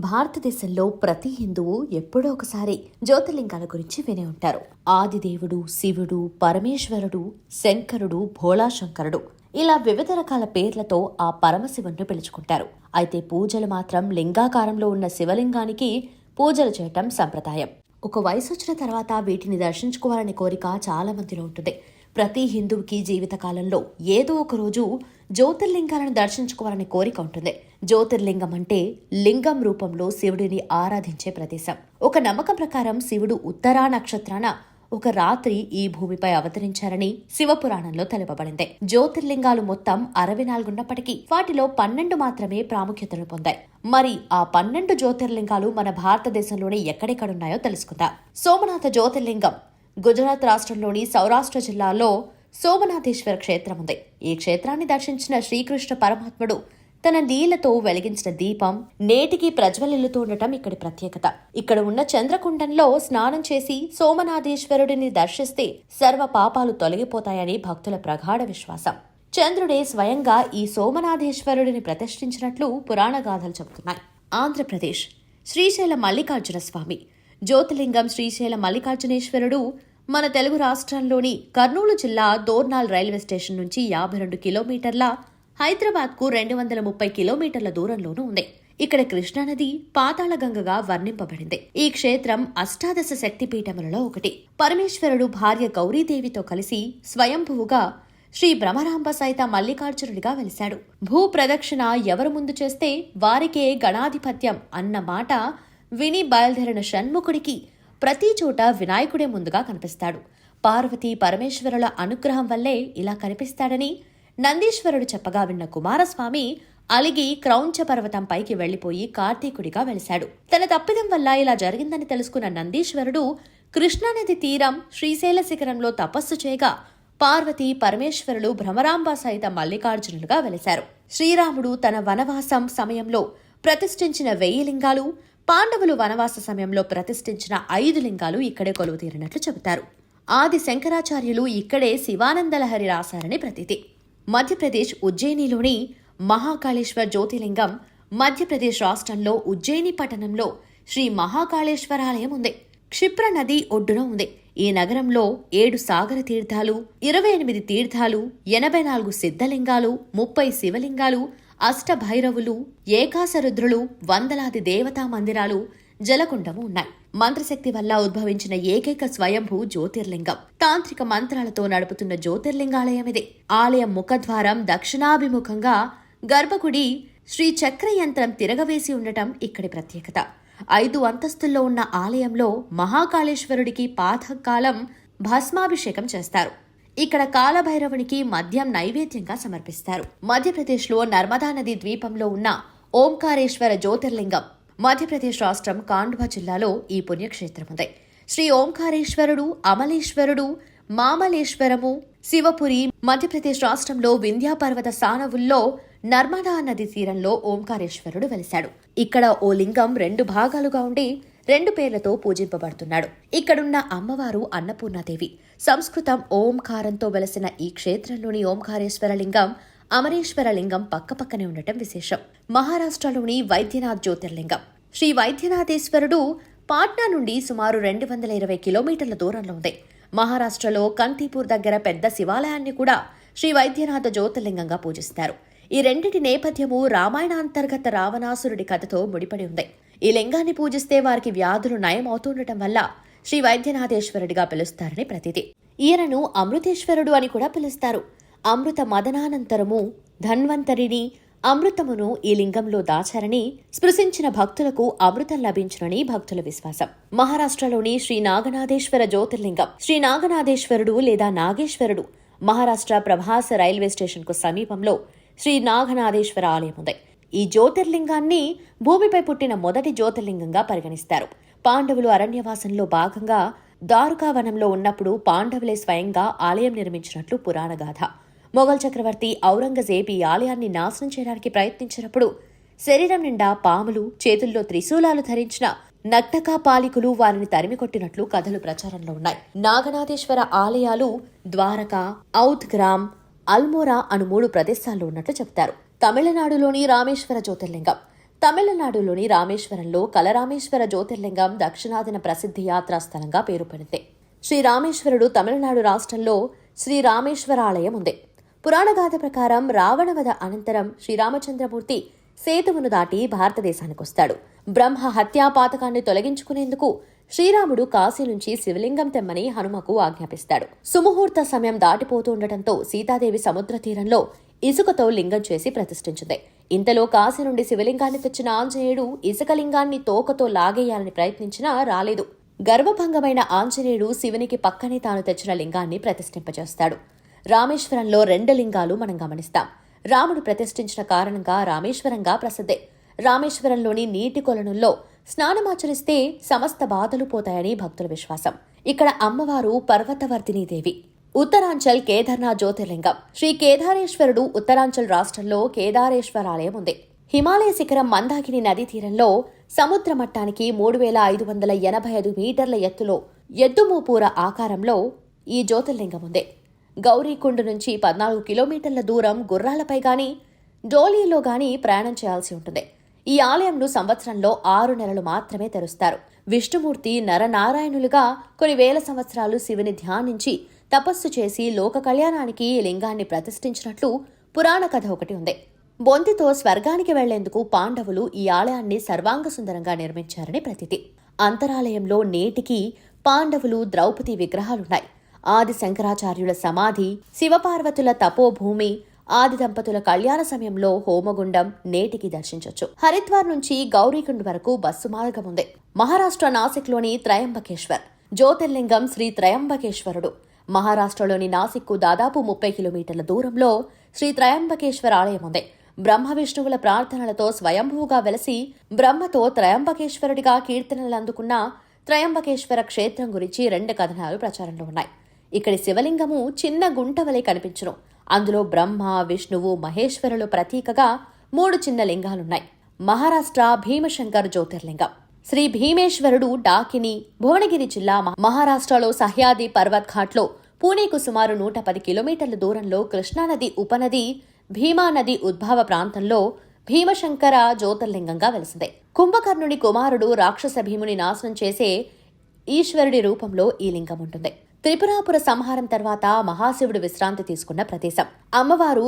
భారతదేశంలో ప్రతి హిందువు ఎప్పుడో ఒకసారి జ్యోతిర్లింగాల గురించి వినే ఉంటారు. ఆదిదేవుడు, శివుడు, పరమేశ్వరుడు, శంకరుడు, భోళాశంకరుడు ఇలా వివిధ రకాల పేర్లతో ఆ పరమశివుణ్ణి పిలుచుకుంటారు. అయితే పూజలు మాత్రం లింగాకారంలో ఉన్న శివలింగానికి పూజలు చేయటం సంప్రదాయం. ఒక వయసు వచ్చిన తర్వాత వీటిని దర్శించుకోవాలనే కోరిక చాలా మందిలో ఉంటుంది. ప్రతి హిందువుకి జీవితకాలంలో ఏదో ఒక రోజు జ్యోతిర్లింగాలను దర్శించుకోవాలనే కోరిక ఉంటుంది. జ్యోతిర్లింగం అంటే లింగం రూపంలో శివుడిని ఆరాధించే ప్రదేశం. ఒక నమ్మకం ప్రకారం శివుడు ఉత్తరా నక్షత్రాన ఒక రాత్రి ఈ భూమిపై అవతరించారని శివపురాణంలో తెలుపబడింది. జ్యోతిర్లింగాలు మొత్తం 64 ఉన్నప్పటికీ వాటిలో 12 మాత్రమే ప్రాముఖ్యతను పొందాయి. మరి ఆ 12 జ్యోతిర్లింగాలు మన భారతదేశంలోనే ఎక్కడెక్కడున్నాయో తెలుసుకుందాం. సోమనాథ జ్యోతిర్లింగం గుజరాత్ రాష్ట్రంలోని సౌరాష్ట్ర జిల్లాలో సోమనాథేశ్వర క్షేత్రం ఉంది. ఈ క్షేత్రాన్ని దర్శించిన శ్రీకృష్ణ పరమాత్ముడు తన నీళ్లతో వెలిగించిన దీపం నేటికి ప్రజ్వలిల్లుతూ ఉండటం ఇక్కడి ప్రత్యేకత. ఇక్కడ ఉన్న చంద్రకుండంలో స్నానం చేసి సోమనాథేశ్వరుడిని దర్శిస్తే సర్వ పాపాలు తొలగిపోతాయని భక్తుల ప్రగాఢ విశ్వాసం. చంద్రుడే స్వయంగా ఈ సోమనాథేశ్వరుడిని ప్రతిష్ఠించినట్లు పురాణ గాథలు చెబుతున్నాయి. ఆంధ్రప్రదేశ్ శ్రీశైల మల్లికార్జున స్వామి జ్యోతిర్లింగం శ్రీశైల మల్లికార్జునేశ్వరుడు మన తెలుగు రాష్ట్రంలోని కర్నూలు జిల్లా దోర్నాల్ రైల్వే స్టేషన్ నుంచి 52 కిలోమీటర్ల, హైదరాబాద్కు 230 కిలోమీటర్ల దూరంలోనూ ఉంది. ఇక్కడ కృష్ణానది పాతాళగంగగా వర్ణింపబడింది. ఈ క్షేత్రం అష్టాదశ శక్తిపీఠములలో ఒకటి. పరమేశ్వరుడు భార్య గౌరీదేవితో కలిసి స్వయంభువుగా శ్రీ భ్రమరాంబ సైత మల్లికార్జునుడిగా వెలిశాడు. భూ ప్రదక్షిణ ఎవరు ముందు చేస్తే వారికే గణాధిపత్యం అన్న మాట విని బయలుదేరిన షణ్ముఖుడికి ప్రతి చోట వినాయకుడే ముందుగా కనిపిస్తాడు. పార్వతీ పరమేశ్వరుల అనుగ్రహం వల్లే ఇలా కనిపిస్తాడని నందీశ్వరుడు చెప్పగా విన్న కుమారస్వామి అలిగి క్రౌంచ పర్వతం పైకి వెళ్లిపోయి కార్తీకుడిగా వెలిశాడు. తన తప్పిదం వల్ల ఇలా జరిగిందని తెలుసుకున్న నందీశ్వరుడు కృష్ణానది తీరం శ్రీశైల శిఖరంలో తపస్సు చేయగా పార్వతీ పరమేశ్వరులు భ్రమరాంబ సహిత మల్లికార్జునులుగా వెలిశారు. శ్రీరాముడు తన వనవాసం సమయంలో ప్రతిష్ఠించిన 1000 లింగాలు, పాండవులు వనవాస సమయంలో ప్రతిష్ఠించిన 5 లింగాలు ఇక్కడే కొలువు తీరినట్లు చెబుతారు. ఆది శంకరాచార్యులు ఇక్కడే శివానందలహరి రాశారని ప్రతీతి. మధ్యప్రదేశ్ ఉజ్జయినిలోని మహాకాళేశ్వర్ జ్యోతిర్లింగం మధ్యప్రదేశ్ రాష్ట్రంలో ఉజ్జయిని పట్టణంలో శ్రీ మహాకాళేశ్వరాలయం ఉంది. క్షిప్ర నది ఒడ్డున ఉంది. ఈ నగరంలో 7 సాగర తీర్థాలు, 28 తీర్థాలు, 84 సిద్ధలింగాలు, 30 శివలింగాలు, అష్టభైరవులు, ఏకాసరుద్రులు, వందలాది దేవతా మందిరాలు, జలకుండము ఉన్నాయి. మంత్రశక్తి వల్ల ఉద్భవించిన ఏకైక స్వయంభూ జ్యోతిర్లింగం. తాంత్రిక మంత్రాలతో నడుపుతున్న జ్యోతిర్లింగాలయం ఇది. ఆలయం ముఖద్వారం దక్షిణాభిముఖంగా, గర్భగుడి శ్రీ చక్ర యంత్రం తిరగవేసి ఉండటం ఇక్కడి ప్రత్యేకత. 5 అంతస్తుల్లో ఉన్న ఆలయంలో మహాకాళేశ్వరుడికి పాతకాలం భస్మాభిషేకం చేస్తారు. ఇక్కడ కాలభైరవునికి మద్యం నైవేద్యంగా సమర్పిస్తారు. మధ్యప్రదేశ్లో నర్మదా నది ద్వీపంలో ఉన్న ఓంకారేశ్వర జ్యోతిర్లింగం మధ్యప్రదేశ్ రాష్ట్రం కాండ్వా జిల్లాలో ఈ పుణ్యక్షేత్రం ఉంది. శ్రీ ఓంకారేశ్వరుడు, అమలేశ్వరుడు, మామలేశ్వరము, శివపురి మధ్యప్రదేశ్ రాష్ట్రంలో వింధ్యాపర్వత సానవుల్లో నర్మదా నది తీరంలో ఓంకారేశ్వరుడు వెలిశాడు. ఇక్కడ ఓ లింగం 2 భాగాలుగా ఉండి 2 పేర్లతో పూజింపబడుతున్నాడు. ఇక్కడున్న అమ్మవారు అన్నపూర్ణాదేవి. సంస్కృతం ఓంకారంతో వెలసిన ఈ క్షేత్రంలోని ఓంకారేశ్వర లింగం, అమరేశ్వర లింగం పక్కపక్కనే ఉండటం విశేషం. మహారాష్ట్రలోని వైద్యనాథ్ జ్యోతిర్లింగం శ్రీ వైద్యనాథేశ్వరుడు పాట్నా నుండి సుమారు 220 కిలోమీటర్ల దూరంలో ఉంది. మహారాష్ట్రలో కంతీపూర్ దగ్గర పెద్ద శివాలయాన్ని కూడా శ్రీ వైద్యనాథ జ్యోతిర్లింగంగా పూజిస్తారు. ఈ రెండిటి నేపథ్యము రామాయణాంతర్గత రావణాసురుడి కథతో ముడిపడి ఉంది. ఈ లింగాన్ని పూజిస్తే వారికి వ్యాధులు నయం అవుతుండటం వల్ల శ్రీ వైద్యనాథేశ్వరుడిగా పిలుస్తారని ప్రతీతి. ఈయనను అమృతేశ్వరుడు అని కూడా పిలుస్తారు. అమృత మదనానంతరము ధన్వంతరిని అమృతమును ఈ లింగంలో దాచారని, స్పృశించిన భక్తులకు అమృతం లభించునని భక్తుల విశ్వాసం. మహారాష్ట్రలోని శ్రీ నాగనాథేశ్వర జ్యోతిర్లింగం శ్రీ నాగనాథేశ్వరుడు లేదా నాగేశ్వరుడు మహారాష్ట్ర ప్రభాస్ రైల్వే స్టేషన్ కు సమీపంలో శ్రీ నాగనాథేశ్వర ఆలయం ఉంది. ఈ జ్యోతిర్లింగాన్ని భూమిపై పుట్టిన మొదటి జ్యోతిర్లింగంగా పరిగణిస్తారు. పాండవులు అరణ్యవాసంలో భాగంగా దారుకావనంలో ఉన్నప్పుడు పాండవులే స్వయంగా ఆలయం నిర్మించినట్లు పురాణగాథ. మొఘల్ చక్రవర్తి ఔరంగజేబ్ ఈ ఆలయాన్ని నాశనం చేయడానికి ప్రయత్నించినప్పుడు శరీరం నిండా పాములు, చేతుల్లో త్రిశూలాలు ధరించిన నగ్నకా పాలికులు వారిని తరిమికొట్టినట్లు కథలు ప్రచారంలో ఉన్నాయి. నాగనాథేశ్వర ఆలయాలు ద్వారకా, ఔద్ గ్రామ్, అల్మోరా అను 3 ప్రదేశాల్లో ఉన్నట్లు చెబుతారు. తమిళనాడులోని రామేశ్వర జ్యోతిర్లింగం తమిళనాడులోని రామేశ్వరంలో కలరామేశ్వర జ్యోతిర్లింగం దక్షిణాదిన ప్రసిద్ధ యాత్రా స్థలంగా పేరు పొందింది. శ్రీ రామేశ్వరుడు తమిళనాడు రాష్ట్రంలో శ్రీ రామేశ్వర ఆలయం ఉంది. పురాణగాథ ప్రకారం రావణవధ అనంతరం శ్రీరామచంద్రమూర్తి సేతువును దాటి భారతదేశానికి వస్తాడు. బ్రహ్మ హత్యా పాతకాన్ని తొలగించుకునేందుకు శ్రీరాముడు కాశీ నుంచి శివలింగం తెమ్మని హనుమకు ఆజ్ఞాపిస్తాడు. సుముహూర్త సమయం దాటిపోతూ ఉండటంతో సీతాదేవి సముద్ర తీరంలో ఇసుకతో లింగం చేసి ప్రతిష్ఠించింది. ఇంతలో కాశీ నుండి శివలింగాన్ని తెచ్చిన ఆంజనేయుడు ఇసుకలింగాన్ని తోకతో లాగేయాలని ప్రయత్నించినా రాలేదు. గర్వభంగమైన ఆంజనేయుడు శివునికి పక్కనే తాను తెచ్చిన లింగాన్ని ప్రతిష్ఠింపజేస్తాడు. రామేశ్వరంలో 2 లింగాలు మనం గమనిస్తాం. రాముడు ప్రతిష్ఠించిన కారణంగా రామేశ్వరంగా ప్రసిద్ధే. రామేశ్వరంలోని నీటి కొలనుల్లో స్నానమాచరిస్తే సమస్త బాధలు పోతాయని భక్తుల విశ్వాసం. ఇక్కడ అమ్మవారు పర్వతవర్ధినీదేవి. ఉత్తరాంచల్ కేదార్నాథ్ జ్యోతిర్లింగం. శ్రీ కేదారేశ్వరుడు ఉత్తరాంచల్ రాష్ట్రంలో కేదారేశ్వరాలయం ఉంది. హిమాలయ శిఖరం మందాకిని నదీ తీరంలో సముద్ర మట్టానికి 3585 మీటర్ల ఎత్తులో ఎద్దుమూపూర ఆకారంలో ఈ జ్యోతిర్లింగం ఉంది. గౌరీకుండ్ నుంచి 14 కిలోమీటర్ల దూరం గుర్రాలపై గాని డోలీలో గాని ప్రయాణం చేయాల్సి ఉంటుంది. ఈ ఆలయంను సంవత్సరంలో 6 నెలలు మాత్రమే తెరుస్తారు. విష్ణుమూర్తి నరనారాయణులుగా కొన్ని వేల సంవత్సరాలు శివుని ధ్యానించి తపస్సు చేసి లోక కళ్యాణానికి ఈ లింగాన్ని ప్రతిష్ఠించినట్లు పురాణ కథ ఒకటి ఉంది. బొంతితో స్వర్గానికి వెళ్లేందుకు పాండవులు ఈ ఆలయాన్ని సర్వాంగ సుందరంగా నిర్మించారని ప్రతీతి. అంతరాలయంలో నేటికి పాండవులు, ద్రౌపది విగ్రహాలున్నాయి. ఆది శంకరాచార్యుల సమాధి, శివపార్వతుల తపోభూమి, ఆది దంపతుల కళ్యాణ సమయంలో హోమగుండం నేటికి దర్శించొచ్చు. హరిద్వార్ నుంచి గౌరీకుండ్ వరకు బస్సు మార్గం ఉంది. మహారాష్ట్ర నాసిక్లోని త్రయంబకేశ్వర్ జ్యోతిర్లింగం శ్రీ త్రయంబకేశ్వరుడు. మహారాష్ట్రలోని నాసిక్కు దాదాపు 30 కిలోమీటర్ల దూరంలో శ్రీ త్రయంబకేశ్వర ఆలయం ఉంది. బ్రహ్మ విష్ణువుల ప్రార్థనలతో స్వయంభువుగా వెలసి బ్రహ్మతో త్రయంబకేశ్వరుడిగా కీర్తనలందుకున్న త్రయంబకేశ్వర క్షేత్రం గురించి 2 కథనాలు ప్రచారంలో ఉన్నాయి. ఇక్కడి శివలింగము చిన్న గుంట వలె కనిపించును. అందులో బ్రహ్మ, విష్ణువు, మహేశ్వరులు ప్రతీకగా 3 చిన్న లింగాలున్నాయి. మహారాష్ట్ర భీమశంకర్ జ్యోతిర్లింగం. శ్రీ భీమేశ్వరుడు డాకిని, భువనగిరి జిల్లా, మహారాష్ట్రలో సహ్యాది పర్వత్ ఘాట్లో పూణేకు సుమారు 110 కిలోమీటర్ల దూరంలో కృష్ణానది ఉపనది భీమా నది ఉద్భవ ప్రాంతంలో భీమశంకర జ్యోతిర్లింగంగా వెలిసింది. కుంభకర్ణుని కుమారుడు రాక్షస భీముని నాశనం చేసే ఈశ్వరుడి రూపంలో ఈ లింగం ఉంటుంది. త్రిపురాపుర సంహారం తర్వాత మహాశివుడు విశ్రాంతి తీసుకున్న ప్రదేశం. అమ్మవారు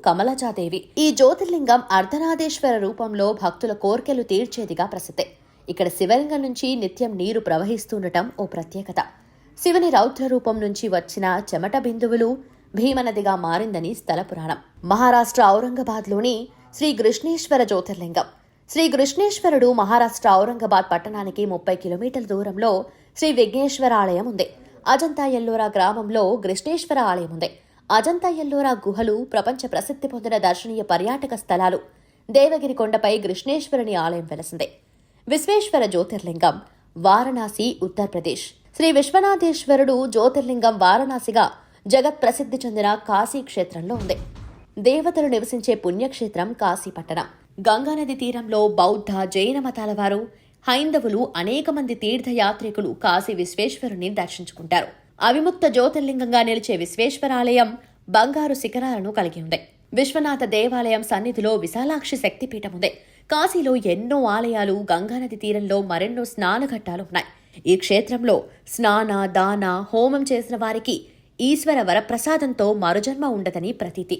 కమలజాదేవి. ఈ జ్యోతిర్లింగం అర్ధనాదేశ్వర రూపంలో భక్తుల కోర్కెలు తీర్చేదిగా ప్రసిద్ధి. ఇక్కడ శివలింగం నుంచి నిత్యం నీరు ప్రవహిస్తుండటం ఓ ప్రత్యేకత. శివుని రౌద్ర రూపం నుంచి వచ్చిన చెమట బిందువులు భీమనదిగా మారిందని స్థల పురాణం. మహారాష్ట్ర ఔరంగాబాద్లోని శ్రీ కృష్ణేశ్వర జ్యోతిర్లింగం. శ్రీ కృష్ణేశ్వరుడు మహారాష్ట్ర ఔరంగాబాద్ పట్టణానికి 30 కిలోమీటర్ల దూరంలో శ్రీ విఘ్నేశ్వర ఆలయం ఉంది. అజంతా ఎల్లోరా గ్రామంలో కృష్ణేశ్వర ఆలయం ఉంది. అజంతా ఎల్లోరా గుహలు ప్రపంచ ప్రసిద్ధి పొందిన దర్శనీయ పర్యాటక స్థలాలు. దేవగిరి కొండపై కృష్ణేశ్వరుని ఆలయం వెలసింది. విశ్వేశ్వర జ్యోతిర్లింగం వారణాసి, ఉత్తరప్రదేశ్. శ్రీ విశ్వనాథేశ్వరుడు జ్యోతిర్లింగం వారణాసిగా జగత్ ప్రసిద్ధి చెందిన కాశీ క్షేత్రంలో ఉంది. దేవతలు నివసించే పుణ్యక్షేత్రం కాశీ పట్టణం. గంగానది తీరంలో బౌద్ధ, జైన మతాల వారు, హైందవులు, అనేక మంది తీర్థయాత్రికులు కాశీ విశ్వేశ్వరుని దర్శించుకుంటారు. అవిముక్త జ్యోతిర్లింగంగా నిలిచే విశ్వేశ్వరాలయం బంగారు శిఖరాలను కలిగి ఉంది. విశ్వనాథ దేవాలయం సన్నిధిలో విశాలాక్షి శక్తిపీఠం ఉంది. కాశీలో ఎన్నో ఆలయాలు, గంగానది తీరంలో మరెన్నో స్నానఘట్టాలు ఉన్నాయి. ఈ క్షేత్రంలో స్నాన, దాన, హోమం చేసిన వారికి ఈశ్వర వరప్రసాదంతో మరుజన్మ ఉండదని ప్రతీతి.